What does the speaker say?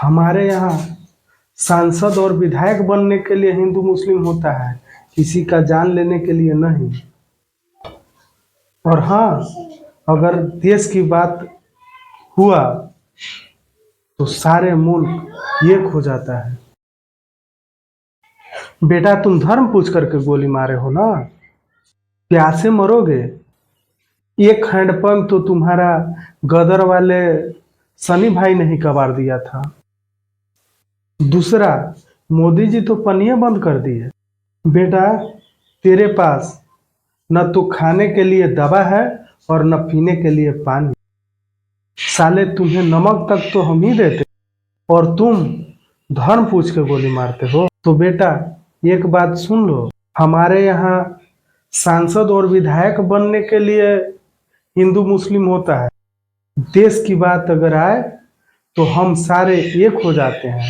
हमारे यहाँ सांसद और विधायक बनने के लिए हिंदू मुस्लिम होता है, किसी का जान लेने के लिए नहीं। और हाँ, अगर देश की बात हुआ तो सारे मुल्क एक हो जाता है। बेटा, तुम धर्म पूछ करके गोली मारे हो ना, प्यासे मरोगे। एक हैंडपंप तो तुम्हारा गदर वाले सनी भाई ने ही कबाड़ दिया था। दूसरा, मोदी जी तो पनिया बंद कर दिए। बेटा, तेरे पास न तो खाने के लिए दवा है और न पीने के लिए पानी। साले, तुम्हें नमक तक तो हम ही देते और तुम धर्म पूछ के गोली मारते हो। तो बेटा, एक बात सुन लो, हमारे यहाँ सांसद और विधायक बनने के लिए हिंदू मुस्लिम होता है, देश की बात अगर आए तो हम सारे एक हो जाते हैं।